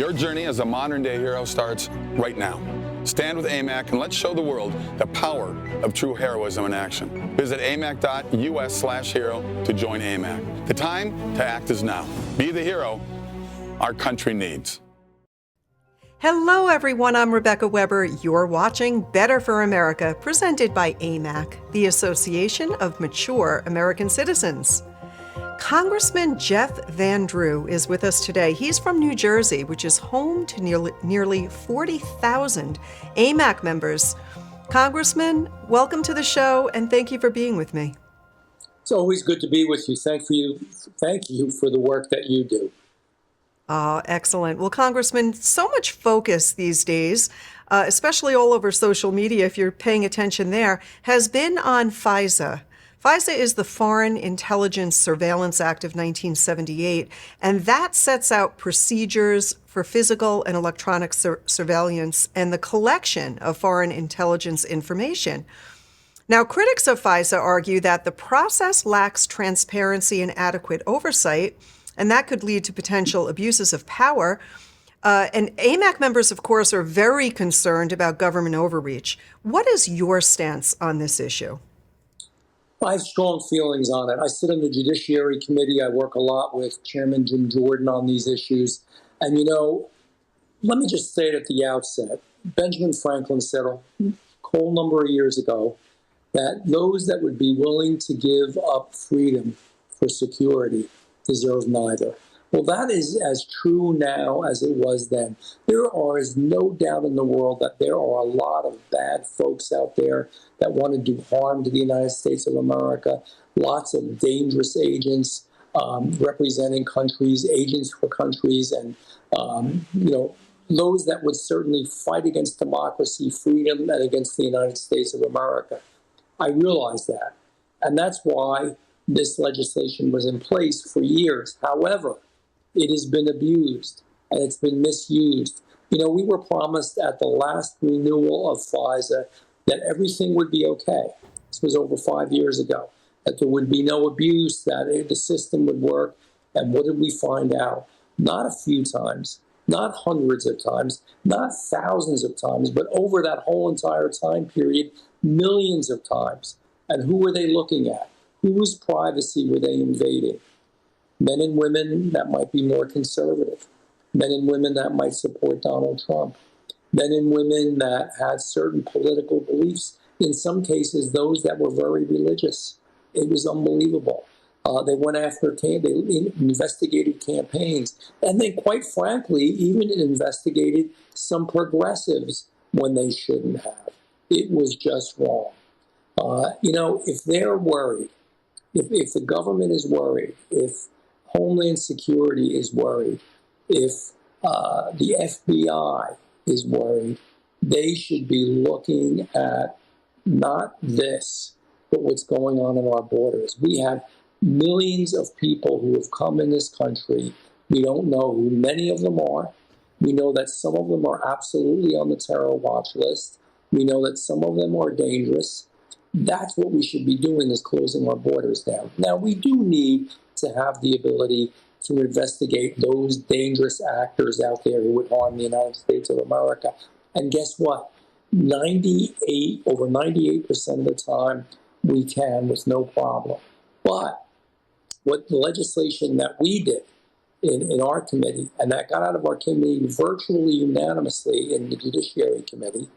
Your journey as a modern-day hero starts right now. Stand with AMAC and let's show the world the power of true heroism in action. Visit amac.us/hero to join AMAC. The time to act is now. Be the hero our country needs. Hello, everyone. I'm Rebecca Weber. You're watching Better for America, presented by AMAC, the Association of Mature American Citizens. Congressman Jeff Van Drew is with us today. He's from New Jersey, which is home to nearly 40,000 AMAC members. Congressman, welcome to the show, and thank you for being with me. It's always good to be with you. Thank you for the work that you do. Excellent. Well, Congressman, so much focus these days, especially all over social media, if you're paying attention there, has been on FISA. FISA is the Foreign Intelligence Surveillance Act of 1978, and that sets out procedures for physical and electronic surveillance and the collection of foreign intelligence information. Now, critics of FISA argue that the process lacks transparency and adequate oversight, and that could lead to potential abuses of power. And AMAC members, of course, are very concerned about government overreach. What is your stance on this issue? I have strong feelings on it. I sit on the Judiciary Committee. I work a lot with Chairman Jim Jordan on these issues. And, let me just say it at the outset. Benjamin Franklin said a whole number of years ago that those that would be willing to give up freedom for security deserve neither. Well, that is as true now as it was then. There is no doubt in the world that there are a lot of bad folks out there that want to do harm to the United States of America, lots of dangerous agents representing countries, agents for countries, and, those that would certainly fight against democracy, freedom, and against the United States of America. I realize that. And that's why this legislation was in place for years. However, it has been abused and it's been misused. We were promised at the last renewal of FISA that everything would be okay. This was over 5 years ago, that there would be no abuse, that the system would work. And what did we find out? Not a few times, not hundreds of times, not thousands of times, but over that whole entire time period, millions of times. And who were they looking at? Whose privacy were they invading? Men and women that might be more conservative, men and women that might support Donald Trump, men and women that had certain political beliefs, in some cases, those that were very religious. It was unbelievable. They went after, they investigated campaigns, and then, quite frankly, even investigated some progressives when they shouldn't have. It was just wrong. If they're worried, if the government is worried, if Homeland Security is worried, if the FBI is worried, they should be looking at not this, but what's going on in our borders. We have millions of people who have come in this country. We don't know who many of them are. We know that some of them are absolutely on the terror watch list. We know that some of them are dangerous. That's what we should be doing, is closing our borders down. Now, we do need to have the ability to investigate those dangerous actors out there who would harm the United States of America. And guess what? Over 98% of the time, we can with no problem. But what the legislation that we did in our committee, and that got out of our committee virtually unanimously in the Judiciary Committee,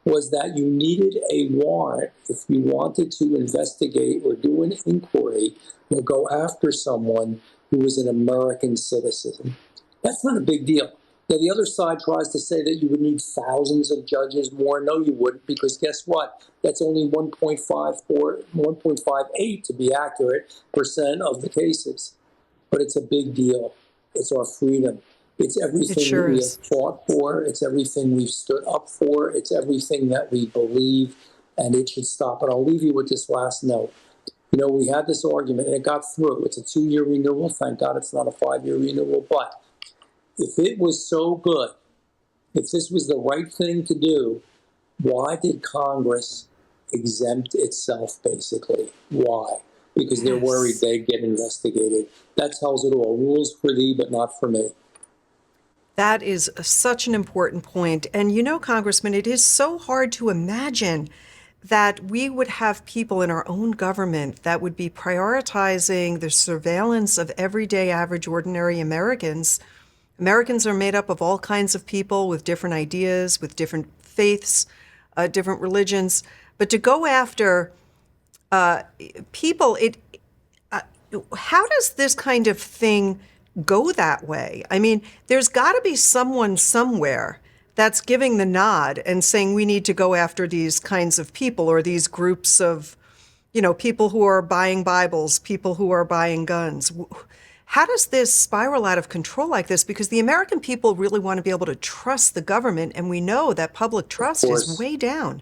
was that you needed a warrant if you wanted to investigate or do an inquiry or go after someone who was an American citizen. That's not a big deal. Now, the other side tries to say that you would need thousands of judges more. No, you wouldn't, because guess what? That's only 1.58, to be accurate, % of the cases. But it's a big deal. It's our freedom. It's everything we have fought for. It's everything we've stood up for. It's everything that we believe, and it should stop. But I'll leave you with this last note. We had this argument, and it got through. It's a 2-year renewal. Thank God it's not a 5-year renewal. But if it was so good, if this was the right thing to do, why did Congress exempt itself, basically? Why? Because they're worried they'd get investigated. That tells it all. Rules for thee, but not for me. That is such an important point. And you know, Congressman, it is so hard to imagine that we would have people in our own government that would be prioritizing the surveillance of everyday, average, ordinary Americans. Americans are made up of all kinds of people with different ideas, with different faiths, different religions. But to go after people, how does this kind of thing go that way? I mean, there's got to be someone somewhere that's giving the nod and saying we need to go after these kinds of people or these groups of, people who are buying Bibles, people who are buying guns. How does this spiral out of control like this? Because the American people really want to be able to trust the government, and we know that public trust is way down.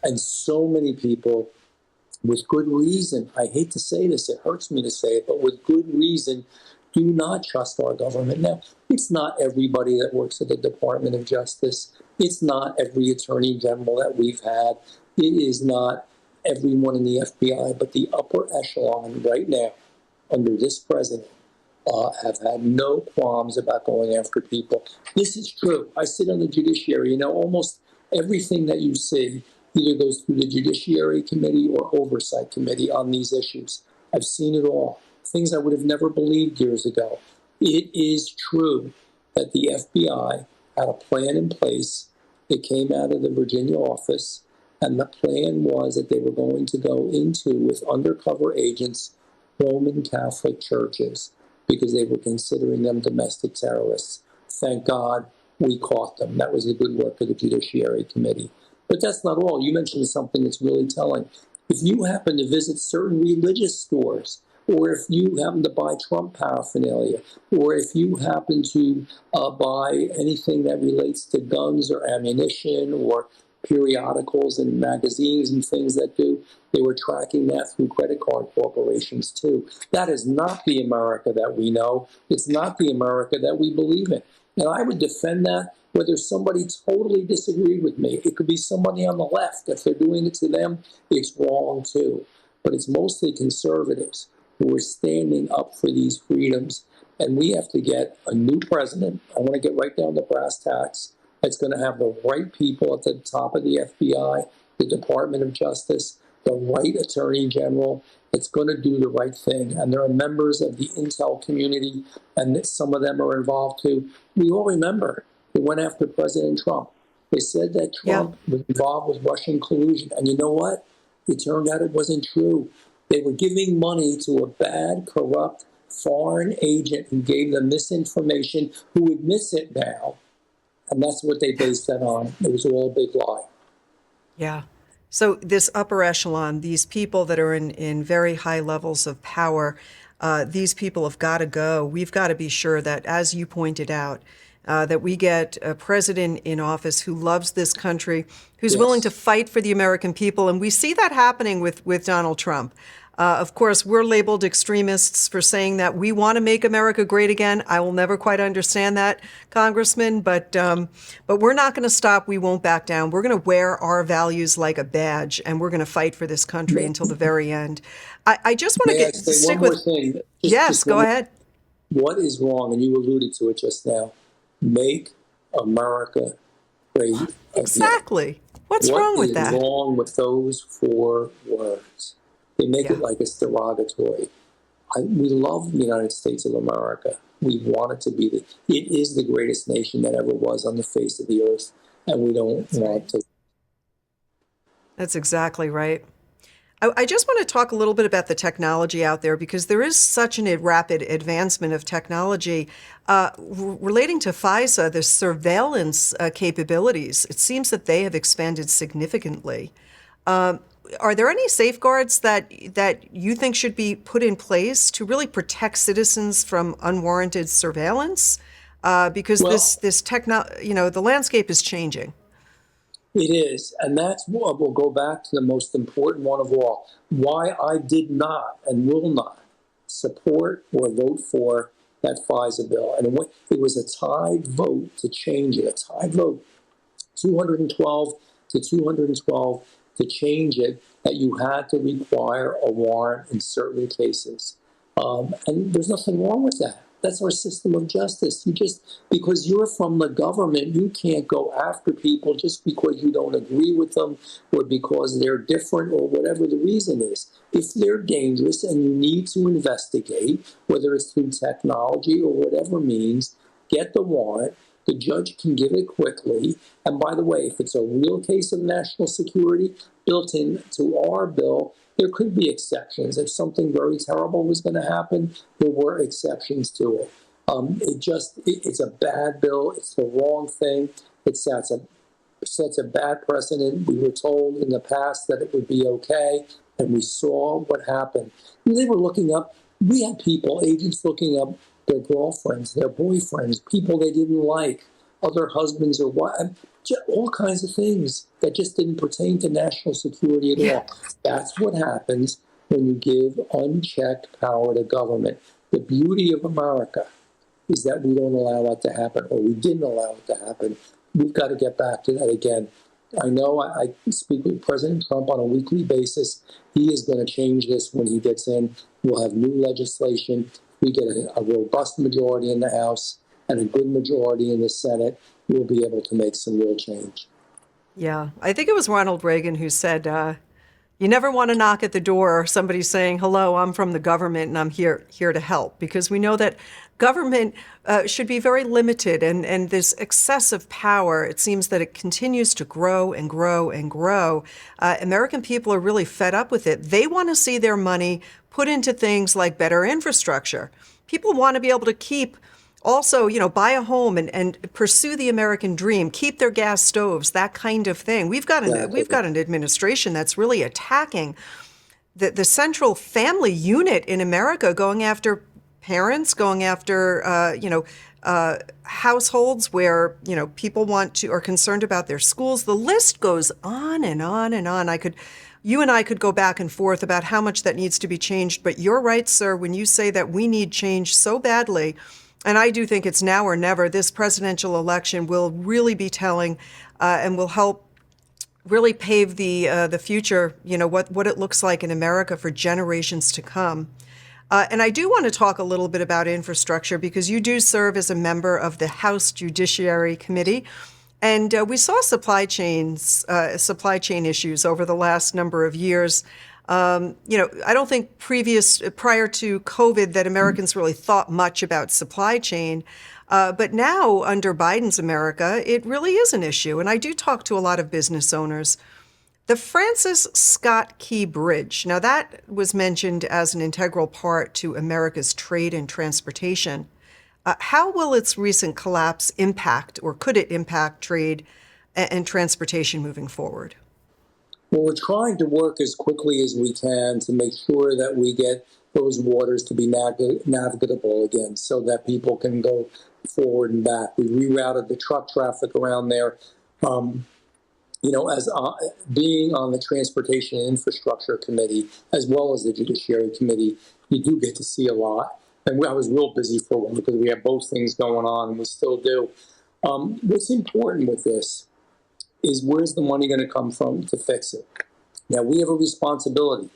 And so many people, with good reason, I hate to say this, it hurts me to say it, but with good reason, do not trust our government. Now, it's not everybody that works at the Department of Justice. It's not every attorney general that we've had. It is not everyone in the FBI, but the upper echelon right now, under this president, have had no qualms about going after people. This is true. I sit on the judiciary. Almost everything that you see either goes through the Judiciary Committee or Oversight Committee on these issues. I've seen it all. Things I would have never believed years ago. It is true that the FBI had a plan in place that came out of the Virginia office, and the plan was that they were going to go into, with undercover agents, Roman Catholic churches, because they were considering them domestic terrorists. Thank God we caught them. That was the good work of the Judiciary Committee. But that's not all. You mentioned something that's really telling. If you happen to visit certain religious stores, or if you happen to buy Trump paraphernalia, or if you happen to buy anything that relates to guns or ammunition or periodicals and magazines and things that do, they were tracking that through credit card corporations too. That is not the America that we know. It's not the America that we believe in. And I would defend that whether somebody totally disagreed with me. It could be somebody on the left. If they're doing it to them, it's wrong too. But it's mostly conservatives who are standing up for these freedoms. And we have to get a new president. I want to get right down to brass tacks. It's going to have the right people at the top of the FBI, the Department of Justice, the right attorney general. It's going to do the right thing. And there are members of the intel community, and some of them are involved too. We all remember they went after President Trump. They said that Trump was involved with Russian collusion. And you know what? It turned out it wasn't true. They were giving money to a bad, corrupt foreign agent who gave them misinformation, who admits it now. And that's what they based that on. It was all a big lie. Yeah. So this upper echelon, these people that are in very high levels of power, these people have got to go. We've got to be sure that, as you pointed out, that we get a president in office who loves this country, who's willing to fight for the American people. And we see that happening with Donald Trump. Of course, we're labeled extremists for saying that we want to make America great again. I will never quite understand that, Congressman, but we're not going to stop. We won't back down. We're going to wear our values like a badge, and we're going to fight for this country until the very end. I just want to stick with. Thing. Yes, go ahead. What is wrong, and you alluded to it just now, make America great again. Exactly. What's wrong with that? What is wrong with those 4 words? They make it like it's derogatory. We love the United States of America. We want it to be it is the greatest nation that ever was on the face of the earth, and we don't want to. That's exactly right. I just want to talk a little bit about the technology out there, because there is such a rapid advancement of technology relating to FISA, the surveillance capabilities. It seems that they have expanded significantly. Are there any safeguards that you think should be put in place to really protect citizens from unwarranted surveillance? Because the landscape is changing. It is, and that's what we'll go back to the most important one of all. Why I did not and will not support or vote for that FISA bill. And it was a tied vote to change it, a tied vote, 212 to 212 to change it, that you had to require a warrant in certain cases. And there's nothing wrong with that. That's our system of justice. Because you're from the government, you can't go after people just because you don't agree with them or because they're different or whatever the reason is. If they're dangerous and you need to investigate, whether it's through technology or whatever means, get the warrant. The judge can give it quickly. And by the way, if it's a real case of national security built into our bill, there could be exceptions. If something very terrible was going to happen, there were exceptions to it. It's a bad bill. It's the wrong thing. It sets a bad precedent. We were told in the past that it would be okay, and we saw what happened. They were looking up. We had people, agents looking up their girlfriends, their boyfriends, people they didn't like, other husbands or wives, all kinds of things that just didn't pertain to national security at all. That's what happens when you give unchecked power to government. The beauty of America is that we don't allow that to happen, or we didn't allow it to happen. We've got to get back to that again. I know I speak with President Trump on a weekly basis. He is going to change this when he gets in. We'll have new legislation. We get a robust majority in the House and a good majority in the Senate. We'll be able to make some real change. Yeah, I think it was Ronald Reagan who said, you never want to knock at the door or somebody saying, hello, I'm from the government and I'm here to help, because we know that government should be very limited, and this excessive power, it seems that it continues to grow and grow and grow. American people are really fed up with it. They want to see their money put into things like better infrastructure. People want to be able to keep also, buy a home and pursue the American dream, keep their gas stoves, that kind of thing. We've got an administration that's really attacking the central family unit in America, going after parents, going after households where people are concerned about their schools. The list goes on and on and on. You and I could go back and forth about how much that needs to be changed, but you're right, sir, when you say that we need change so badly. And I do think it's now or never. This presidential election will really be telling and will help really pave the future, what it looks like in America for generations to come. And I do want to talk a little bit about infrastructure, because you do serve as a member of the House Judiciary Committee. And we saw supply chain issues over the last number of years. I don't think prior to COVID that Americans really thought much about supply chain. But now under Biden's America, it really is an issue. And I do talk to a lot of business owners. The Francis Scott Key Bridge, now that was mentioned as an integral part to America's trade and transportation. How will its recent collapse impact, or could it impact trade and transportation moving forward? Well, we're trying to work as quickly as we can to make sure that we get those waters to be navigable again, so that people can go forward and back. We rerouted the truck traffic around there. As being on the Transportation and Infrastructure Committee, as well as the Judiciary Committee, you do get to see a lot. And I was real busy for a while because we have both things going on, and we still do. What's important with this is, where's the money going to come from to fix it? Now, we have a responsibility.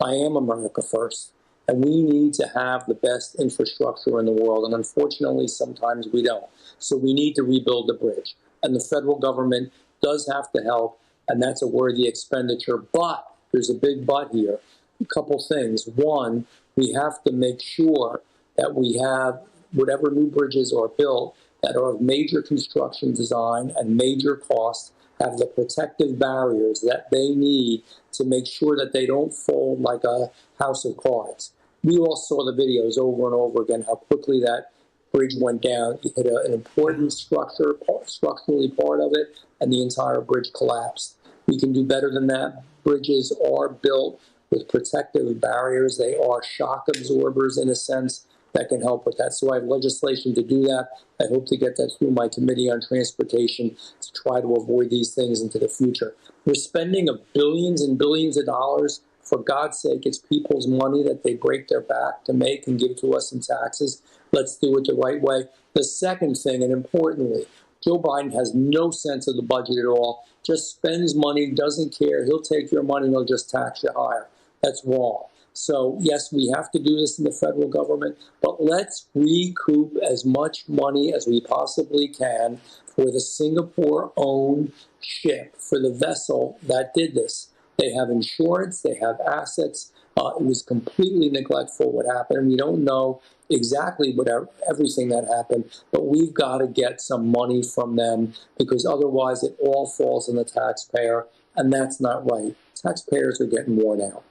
I am America first, and we need to have the best infrastructure in the world, and unfortunately, sometimes we don't. So we need to rebuild the bridge, and the federal government does have to help, and that's a worthy expenditure. But there's a big but here. A couple things. One, we have to make sure that we have whatever new bridges are built that are of major construction design and major cost, have the protective barriers that they need to make sure that they don't fold like a house of cards. We all saw the videos over and over again, how quickly that bridge went down. It hit an important structurally part of it, and the entire bridge collapsed. We can do better than that. Bridges are built with protective barriers. They are shock absorbers, in a sense, that can help with that. So I have legislation to do that. I hope to get that through my Committee on Transportation to try to avoid these things into the future. We're spending billions and billions of dollars. For God's sake, it's people's money that they break their back to make and give to us in taxes. Let's do it the right way. The second thing, and importantly, Joe Biden has no sense of the budget at all, just spends money, doesn't care. He'll take your money and he'll just tax you higher. That's wrong. So, yes, we have to do this in the federal government, but let's recoup as much money as we possibly can for the Singapore-owned ship, for the vessel that did this. They have insurance, they have assets. It was completely neglectful what happened. We don't know exactly everything that happened, but we've got to get some money from them because otherwise it all falls on the taxpayer, and that's not right. Taxpayers are getting worn out.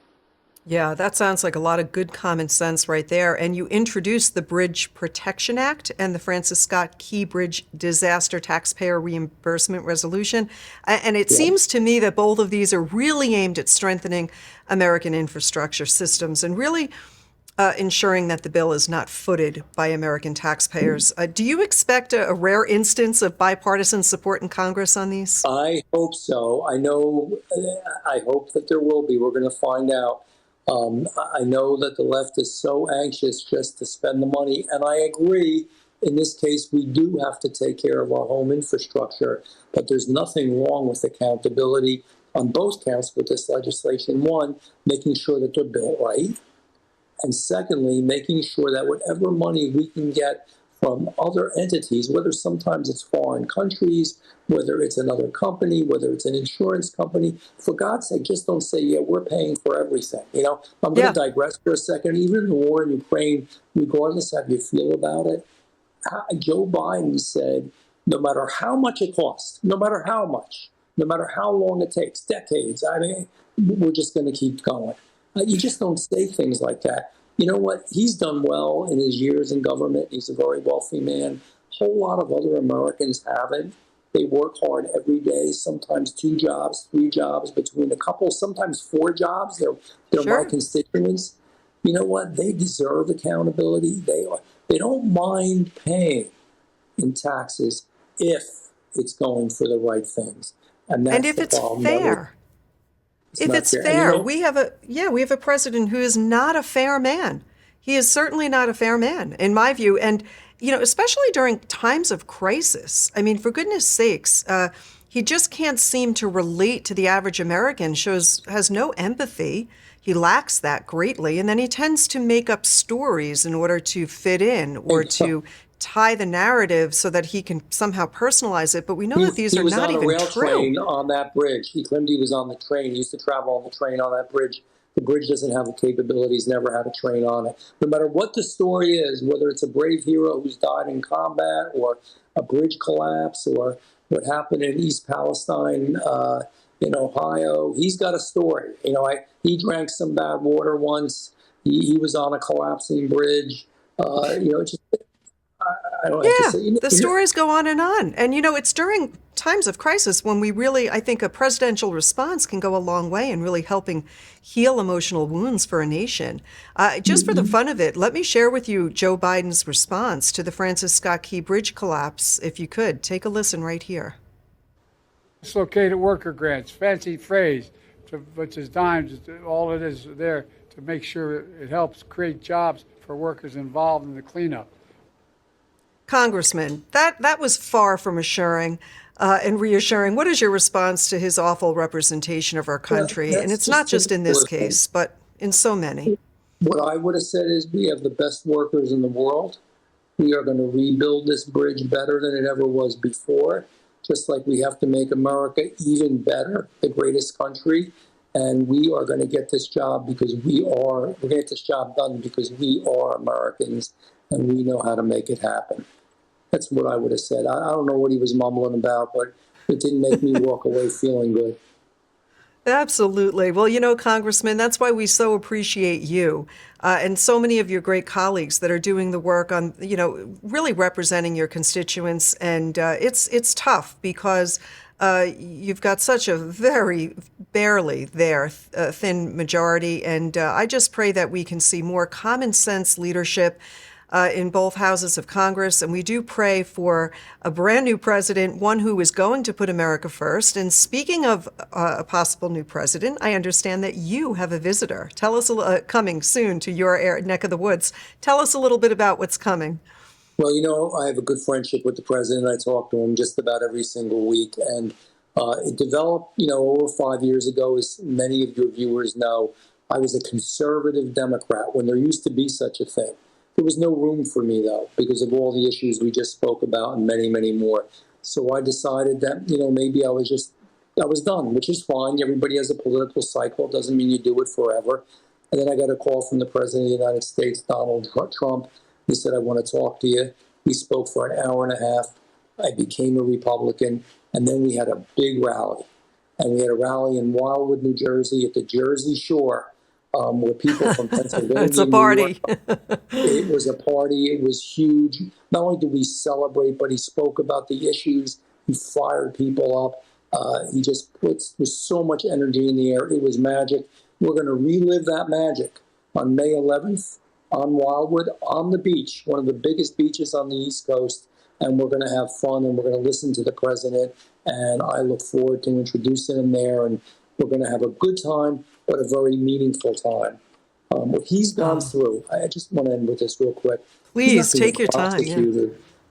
Yeah, that sounds like a lot of good common sense right there. And you introduced the Bridge Protection Act and the Francis Scott Key Bridge Disaster Taxpayer Reimbursement Resolution. And it seems to me that both of these are really aimed at strengthening American infrastructure systems and really ensuring that the bill is not footed by American taxpayers. Do you expect a rare instance of bipartisan support in Congress on these? I hope so. I hope that there will be. We're going to find out. I know that the left is so anxious just to spend the money, and I agree. In this case, we do have to take care of our home infrastructure, but there's nothing wrong with accountability on both counts with this legislation. One, making sure that they're built right, and secondly, making sure that whatever money we can get from other entities, whether sometimes it's foreign countries, whether it's another company, whether it's an insurance company, for God's sake, just don't say, yeah, we're paying for everything. I'm going to digress for a second. Even in the war in Ukraine, regardless of how you feel about it, Joe Biden said, no matter how much it costs, no matter how much, no matter how long it takes, decades, we're just going to keep going. You just don't say things like that. You know what? He's done well in his years in government. He's a very wealthy man. A whole lot of other Americans haven't. They work hard every day, sometimes 2 jobs, 3 jobs between a couple, sometimes 4 jobs. They're my constituents. You know what? They deserve accountability. They don't mind paying in taxes if it's going for the right things. And if it's fair. If it's fair, we have a president who is not a fair man. He is certainly not a fair man, in my view. And, especially during times of crisis, for goodness sakes, he just can't seem to relate to the average American, has no empathy. He lacks that greatly. And then he tends to make up stories in order to fit in or to tie the narrative so that he can somehow personalize it. But we know that these are not even true. He was on a rail train on that bridge. He claimed he was on the train. He used to travel on the train on that bridge. The bridge doesn't have the capabilities, never had a train on it. No matter what the story is, whether it's a brave hero who's died in combat or a bridge collapse or what happened in East Palestine in Ohio, he's got a story. He drank some bad water once. He was on a collapsing bridge. I don't have to say. The stories go on. And, it's during times of crisis when we really, I think a presidential response can go a long way in really helping heal emotional wounds for a nation. Just for the fun of it, let me share with you Joe Biden's response to the Francis Scott Key Bridge collapse, if you could. Take a listen right here. Dislocated worker grants, fancy phrase, which is dimes, all it is there to make sure it helps create jobs for workers involved in the cleanup. Congressman, that was far from assuring and reassuring. What is your response to his awful representation of our country? And it's not just in this case, but in so many. What I would have said is we have the best workers in the world. We are going to rebuild this bridge better than it ever was before, just like we have to make America even better, the greatest country. And we are going to get this job because we're going to get this job done because we are Americans and we know how to make it happen. That's what I would have said. I don't know what he was mumbling about, but it didn't make me walk away feeling good. Absolutely. Well, Congressman, that's why we so appreciate you and so many of your great colleagues that are doing the work on, really representing your constituents. And it's tough because you've got such a very barely there thin majority. And I just pray that we can see more common sense leadership in both houses of Congress. And we do pray for a brand new president, one who is going to put America first. And speaking of a possible new president, I understand that you have a visitor. Tell us, coming soon to your neck of the woods. Tell us a little bit about what's coming. Well, I have a good friendship with the president. I talk to him just about every single week. And it developed, over 5 years ago, as many of your viewers know, I was a conservative Democrat when there used to be such a thing. There was no room for me, though, because of all the issues we just spoke about and many, many more. So I decided that, maybe I was done, which is fine. Everybody has a political cycle. It doesn't mean you do it forever. And then I got a call from the President of the United States, Donald Trump. He said, I want to talk to you. We spoke for an hour and a half. I became a Republican. And then we had a big rally. And we had a rally in Wildwood, New Jersey, at the Jersey Shore, where people from Pennsylvania, it's a party. It was a party. It was huge. Not only did we celebrate, but he spoke about the issues. He fired people up. He just with so much energy in the air. It was magic. We're going to relive that magic on May 11th on Wildwood, on the beach, one of the biggest beaches on the East Coast. And we're going to have fun, and we're going to listen to the president. And I look forward to introducing him there. And we're going to have a good time, but a very meaningful time. What he's gone through, I just want to end with this real quick. Please take your time. Yeah.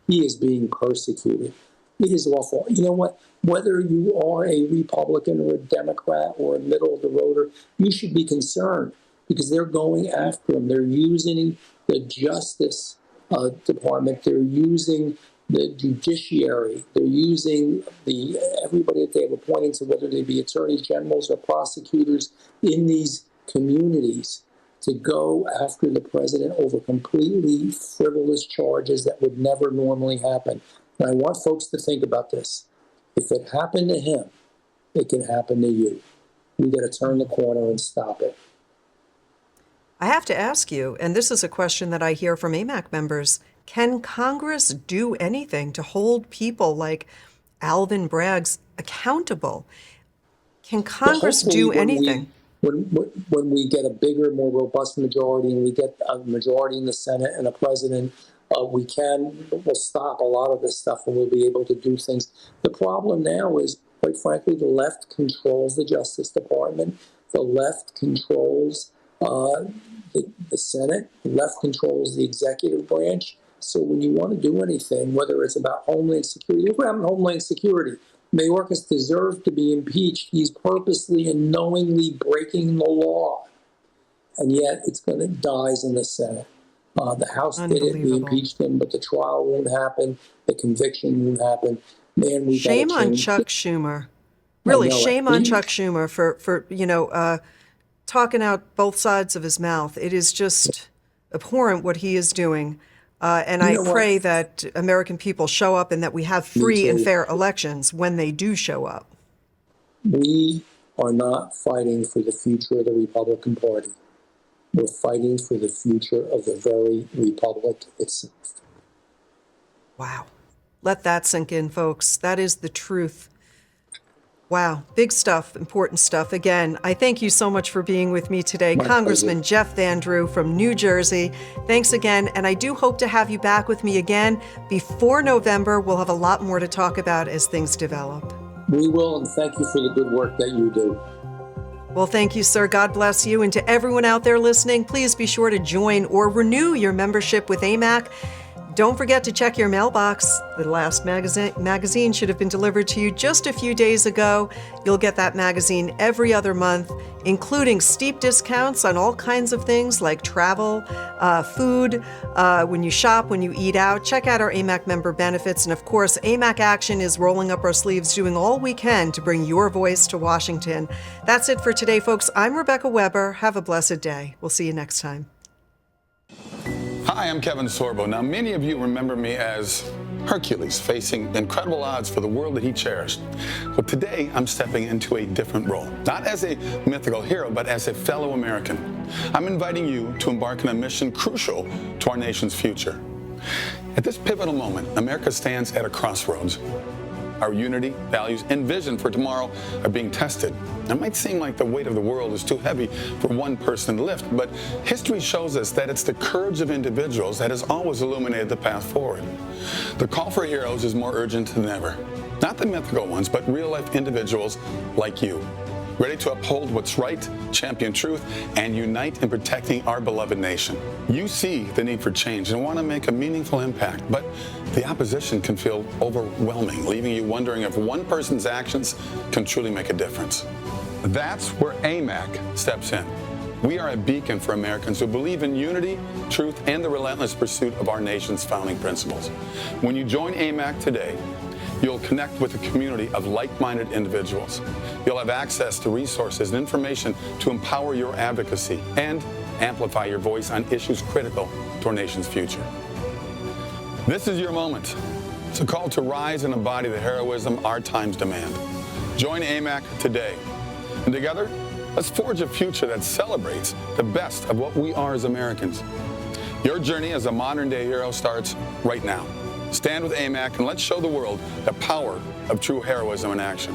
He is being persecuted. It is awful. You know what? Whether you are a Republican or a Democrat or a middle-of-the-roader, you should be concerned because they're going after him. They're using the Justice Department. They're using the judiciary. They're using everybody that they have appointed, to whether they be attorneys generals or prosecutors in these communities, to go after the president over completely frivolous charges that would never normally happen. And I want folks to think about this. If it happened to him, it can happen to you. We got to turn the corner and stop it. I have to ask you, and this is a question that I hear from AMAC members, can Congress do anything to hold people like Alvin Bragg accountable? Can Congress do anything? When we get a bigger, more robust majority, and we get a majority in the Senate and a president, we'll stop a lot of this stuff, and we'll be able to do things. The problem now is, quite frankly, the left controls the Justice Department. The left controls the Senate. The left controls the executive branch. So when you want to do anything, whether it's about Homeland Security, look what happened to Homeland Security. Mayorkas deserved to be impeached. He's purposely and knowingly breaking the law. And yet it's going to dies in the Senate. The House did it. We impeached him, but the trial won't happen. The conviction won't happen. Man, we shame on Chuck Schumer. Really, shame on Chuck Schumer for talking out both sides of his mouth. It is just abhorrent what he is doing. And I pray that American people show up and that we have free and fair elections when they do show up. We are not fighting for the future of the Republican Party. We're fighting for the future of the very republic itself. Wow. Let that sink in, folks. That is the truth. Wow. Big stuff, important stuff. Again, I thank you so much for being with me today. Congressman Jeff Van Drew from New Jersey. Thanks again. And I do hope to have you back with me again before November. We'll have a lot more to talk about as things develop. We will, and thank you for the good work that you do. Well, thank you, sir. God bless you. And to everyone out there listening, please be sure to join or renew your membership with AMAC. Don't forget to check your mailbox. The last magazine should have been delivered to you just a few days ago. You'll get that magazine every other month, including steep discounts on all kinds of things like travel, food, when you shop, when you eat out. Check out our AMAC member benefits. And of course, AMAC Action is rolling up our sleeves, doing all we can to bring your voice to Washington. That's it for today, folks. I'm Rebecca Weber. Have a blessed day. We'll see you next time. Hi, I'm Kevin Sorbo. Now, many of you remember me as Hercules facing incredible odds for the world that he cherished. But today, I'm stepping into a different role. Not as a mythical hero, but as a fellow American. I'm inviting you to embark on a mission crucial to our nation's future. At this pivotal moment, America stands at a crossroads. Our unity, values, and vision for tomorrow are being tested. It might seem like the weight of the world is too heavy for one person to lift, but history shows us that it's the courage of individuals that has always illuminated the path forward. The call for heroes is more urgent than ever. Not the mythical ones, but real-life individuals like you, ready to uphold what's right, champion truth, and unite in protecting our beloved nation. You see the need for change and want to make a meaningful impact, but the opposition can feel overwhelming, leaving you wondering if one person's actions can truly make a difference. That's where AMAC steps in. We are a beacon for Americans who believe in unity, truth, and the relentless pursuit of our nation's founding principles. When you join AMAC today, you'll connect with a community of like-minded individuals. You'll have access to resources and information to empower your advocacy and amplify your voice on issues critical to our nation's future. This is your moment. It's a call to rise and embody the heroism our times demand. Join AMAC today. And together, let's forge a future that celebrates the best of what we are as Americans. Your journey as a modern-day hero starts right now. Stand with AMAC and let's show the world the power of true heroism in action.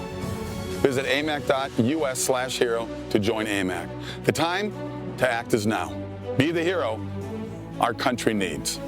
Visit amac.us/hero to join AMAC. The time to act is now. Be the hero our country needs.